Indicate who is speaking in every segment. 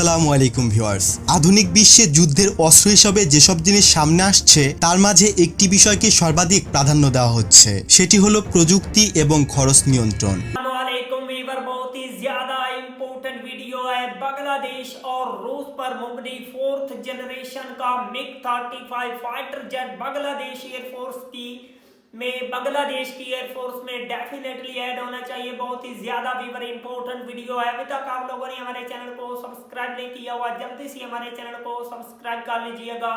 Speaker 1: আসসালামু আলাইকুম ভিউয়ার্স। আধুনিক বিশ্বে যুদ্ধের অস্ত্র হিসেবে যেসব জিনিস সামনে আসছে তার মাঝে একটি বিষয়কে সর্বাধিক প্রাধান্য দেওয়া হচ্ছে, সেটি হলো প্রযুক্তি এবং খরচ নিয়ন্ত্রণ।
Speaker 2: बहुत ही ज्यादा इम्पोर्टेंट वीडियो है। बांग्लादेश और रूस पर मुबनी 4th जनरेशन का MiG-35 fighter jet Bangladesh air force में डेफिनेटली ऐड होना चाहिए। बहुत ही ज्यादा व्यूअर इंपॉर्टेंट वीडियो है। अभी तक आप लोगों ने हमारे चैनल को सब्सक्राइब नहीं किया हुआ, जल्दी से हमारे चैनल को सब्सक्राइब कर लीजिएगा।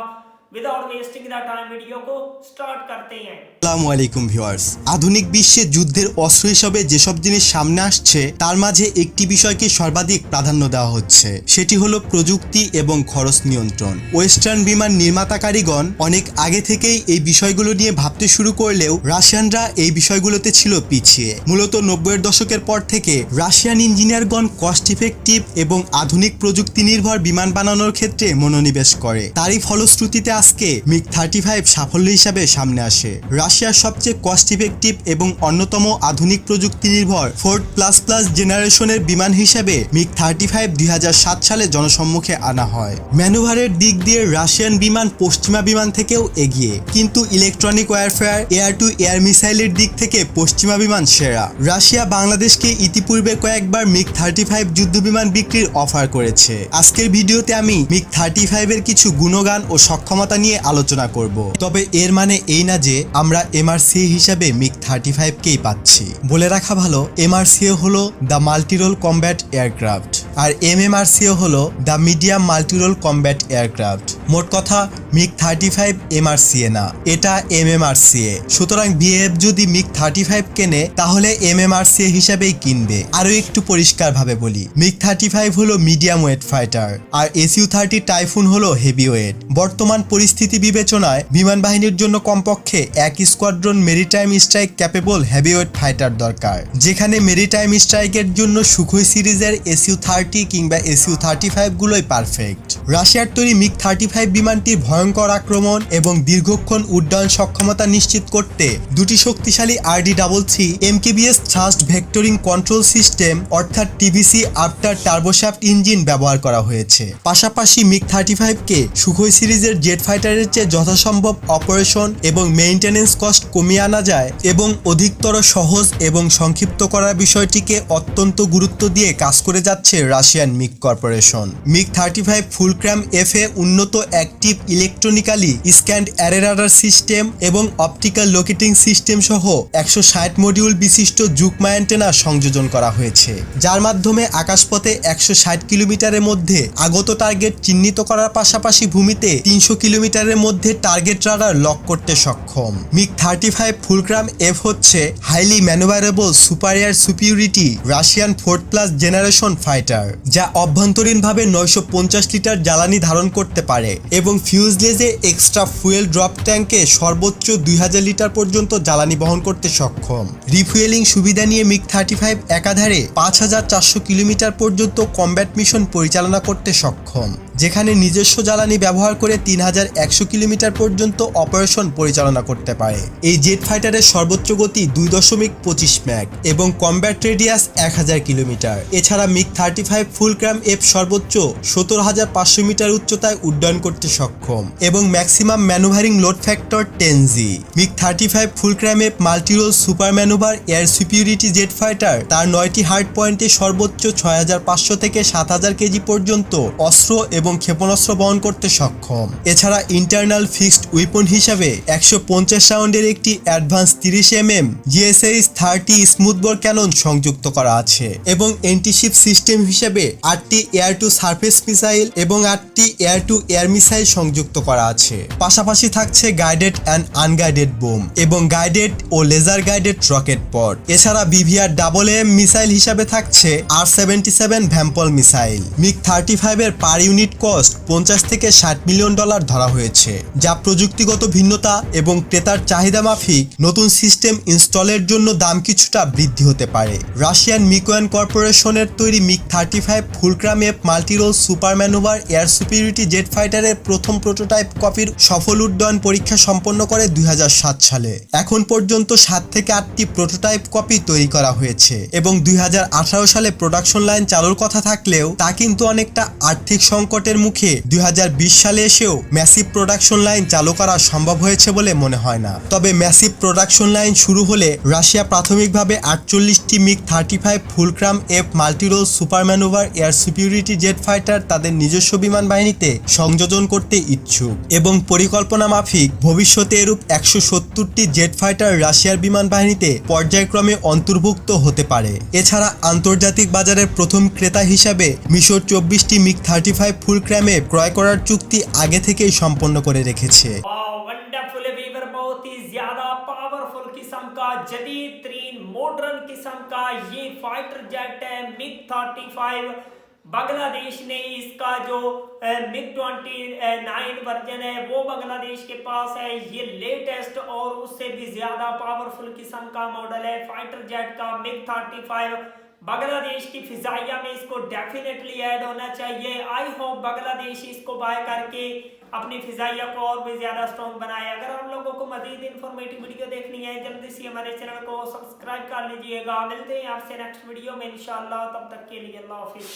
Speaker 2: Without wasting the time video को स्टार्ट करते हैं।
Speaker 1: আসসালামু আলাইকুম ভিউয়ার্স। আধুনিক বিশ্বে যুদ্ধের অস্ত্র হিসেবে যেসব জিনিস সামনে আসছে তার মাঝে একটি বিষয়কে সর্বাধিক প্রাধান্য দেওয়া হচ্ছে, সেটি হলো প্রযুক্তি এবং খরচ নিয়ন্ত্রণ। ওয়েস্টার্ন বিমান নির্মাতাকারীগণ অনেক আগে থেকেই এই বিষয়গুলো নিয়ে ভাবতে শুরু করলেও রাশিয়ানরা এই বিষয়গুলোতে ছিল পিছিয়ে। মূলত 90-এর দশকের পর থেকে রাশিয়ান ইঞ্জিনিয়ারগণ কস্ট ইফেক্টিভ এবং আধুনিক প্রযুক্তি নির্ভর বিমান বানানোর ক্ষেত্রে মনোনিবেশ করে। তারই ফলশ্রুতিতে আজকে MiG-35 সাফল্য হিসাবে সামনে আসে। রাশিয়ার সবচেয়ে কস্ট ইফেক্টিভ এবং অন্যতম আধুনিক প্রযুক্তি নির্ভর 4th++ জেনারেশনের বিমান হিসেবে MiG-35 2007 সালে জনসম্মুখে আনা হয়। ম্যানুভারের দিক দিয়ে রাশিয়ান বিমান পশ্চিমা বিমান থেকেও এগিয়ে, কিন্তু electronic warfare, air two air মিসাইলের দিক থেকে পশ্চিমা বিমান সেরা। রাশিয়া বাংলাদেশকে ইতিপূর্বে কয়েকবার MiG-35 যুদ্ধ বিমান বিক্রির অফার করেছে। আজকের ভিডিওতে আমি MiG-35 এর কিছু গুণগান ও সক্ষমতা নিয়ে আলোচনা করব। তবে এর মানে এই না যে আমরা MRCA হিসাবে MiG-35 কেই পাচ্ছি। বলে রাখা ভালো, MRCA হলো দ্য মাল্টিরোল কমব্যাট এয়ারক্রাফট আর MMRCA হলো the medium multirole combat aircraft. মোট কথা MiG-35 MRCA না, এটা MMRCA। সুতরাং BAF যদি MiG-35 কেনে তাহলে MMRCA হিসাবেই কিনবে। আরো একটু পরিষ্কারভাবে বলি, MiG-35 হলো মিডিয়াম ওয়েট ফাইটার আর Su-30 টাইফুন হলো হেভি ওয়েট। বর্তমান পরিস্থিতি বিবেচনায় বিমান বাহিনীর জন্য কমপক্ষে এক squadron maritime strike capable heavyweight fighter দরকার, যেখানে মেরিটাইম স্ট্রাইকের জন্য সুখোই সিরিজের Su-30 কিংবা Su-35 গুলোই পারফেক্ট। রাশিয়ার তৈরি MiG-35 বিমানটির ভয়ঙ্কর আক্রমণ এবং দীর্ঘক্ষণ উড্ডয়ন সক্ষমতা নিশ্চিত করতে দুটি শক্তিশালী RD-33 MKBS thrust vectoring control system অর্থাৎ TVC আফটার টার্বোশ্যাফট ইঞ্জিন ব্যবহার করা হয়েছে। পাশাপাশি MiG-35 কে সুখোই সিরিজের জেট ফাইটারের চেয়ে যথাসম্ভব অপারেশন এবং মেইনটেনেন্স কস্ট কমিয়ে আনা যায় এবং অধিকতর সহজ এবং সংক্ষিপ্ত করার বিষয়টিকে অত্যন্ত গুরুত্ব দিয়ে কাজ করে যাচ্ছে Russian MiG corporation. MiG-35 ফুলক্রাম FA উন্নত active electronically scanned array radar system এবং অপটিক্যাল লোকেটিং সিস্টেম সহ 160 মডিউল বিশিষ্ট জুকমা অ্যান্টেনা সংযোজন করা হয়েছে, যার মাধ্যমে আকাশপথে 160 কিলোমিটারের মধ্যে আগত টার্গেট চিহ্নিত করার পাশাপাশি ভূমিতে 300 কিলোমিটারের মধ্যে টার্গেট রাডার লক করতে সক্ষম। MiG-35 ফুলক্রাম F হচ্ছে highly manoeuvrable superior superiority Russian 4th+ generation fighter, যা অভ্যন্তরীণভাবে 950 লিটার জ্বালানি ধারণ করতে পারে এবং ফিউজলেজে এক্সট্রা ফুয়েল ড্রপ ট্যাঙ্কে সর্বোচ্চ 2000 লিটার পর্যন্ত জ্বালানি বহন করতে সক্ষম। রিফুয়েলিং সুবিধা নিয়ে MiG-35 একাধারে 5400 কিলোমিটার পর্যন্ত কমব্যাট মিশন পরিচালনা করতে সক্ষম, যেখানে নিজস্ব জ্বালানি ব্যবহার করে 3100 কিলোমিটার পর্যন্ত অপারেশন পরিচালনা করতে পারে। এই জেট ফাইটারের সর্বোচ্চ গতি 2.25 ম্যাক এবং কমব্যাট রেডিয়াস 1000 কিলোমিটার। এছাড়া MiG-35 ফুলক্রাম F সর্বোচ্চ 17500 মিটার উচ্চতায় উড্ডয়ন করতে সক্ষম এবং maximum manoeuvring load factor 10G। MiG-35 Fulcrum F multirole super manoeuvre air superiority jet fighter তার 9টি হার্ড পয়েন্টে সর্বোচ্চ 6500 থেকে 7000 কেজি পর্যন্ত অস্ত্র এবং ক্ষেপণাস্ত্র বহন করতে সক্ষম। এছাড়া ইন্টারনাল ফিক্সড উইপন হিসাবে 150 রাউন্ডের একটি অ্যাডভান্স 30mm GSH-30 স্মুথবোর ক্যানন সংযুক্ত করা আছে এবং অ্যান্টিশিপ সিস্টেম হিসেবে 8টি এয়ার টু সারফেস মিসাইল এবং 8টি এয়ার টু এয়ার মিসাইল সংযুক্ত করা আছে। পাশাপাশি থাকছে গাইডেড অ্যান্ড আনগাইডেড বোম এবং গাইডেড ও লেজার গাইডেড রকেট পড। এছাড়া BVR-AAM মিসাইল হিসাবে থাকছে R-77 ভ্যাম্পল মিসাইল। MiG-35 এর পার ইউনিট কস্ট 50 থেকে 60 মিলিয়ন ডলার ধরা হয়েছে, যা প্রযুক্তিগত ভিন্নতা এবং ক্রেতার চাহিদা মাফিক নতুন সিস্টেম ইনস্টলের জন্য দাম কিছুটা বৃদ্ধি হতে পারে। রাশিয়ান মিকোয়ান কর্পোরেশনের তৈরি MiG-35 Fulcrum F multirole super manoeuvre air superiority jet ফাইটারের প্রথম প্রোটোটাইপ কপির সফল উড্ডয়ন পরীক্ষা সম্পন্ন করে 2007 সালে। এখন পর্যন্ত 7 থেকে 8টি প্রোটোটাইপ কপি তৈরি করা হয়েছে এবং 2018 সালে প্রোডাকশন লাইন চালুর কথা থাকলেও তা কিন্তু অনেকটা আর্থিক সংকটের মুখে 2020 সালে এসেও ম্যাসিভ প্রোডাকশন লাইন চালু করা সম্ভব হয়েছে বলে মনে হয় না। তবে ম্যাসিভ প্রোডাকশন লাইন শুরু হলে রাশিয়া প্রাথমিকভাবে 48টি MiG-35 Fulcrum F multirole super manoeuvre air superiority jet fighter তাদের নিজস্ব বিমান বাহিনীতে সংযোজন করতে ইচ্ছুক এবং পরিকল্পনা মাফিক ভবিষ্যতে এরূপ 170টি জেট ফাইটার রাশিয়ার বিমান বাহিনীতে পর্যায়ক্রমে অন্তর্ভুক্ত হতে পারে। এছাড়া আন্তর্জাতিক বাজারের প্রথম ক্রেতা হিসাবে মিশর 24টি MiG-35 ফুলক্রামে ক্রয় করার চুক্তি আগে থেকেই সম্পন্ন করে রেখেছে।
Speaker 2: वंडरफुल वीवर बहुत ही ज्यादा पावरफुल किस्म का जदीद तरीन मॉडर्न किस्म का ये फाइटर जेट है MiG-35। बांग्लादेश ने इसका जो MiG-29 वर्जन है वो बांग्लादेश के पास है। ये लेटेस्ट और उससे भी ज्यादा पावरफुल किस्म का मॉडल है फाइटर जेट का MiG-35। बांग्लादेश की फिजाइया में इसको डेफिनेटली ऐड होना चाहिए। आई होप बांग्लादेश इसको बाय करके अपनी फिजाइया को और भी ज्यादा स्ट्रॉन्ग बनाए। अगर आप लोगों को मजीद इन्फॉर्मेटिव वीडियो देखनी है जल्दी से हमारे चैनल को सब्सक्राइब कर लीजिएगा। मिलते हैं आपसे नेक्स्ट वीडियो में इंशाल्लाह, तब तक के लिए अल्लाह हाफिज।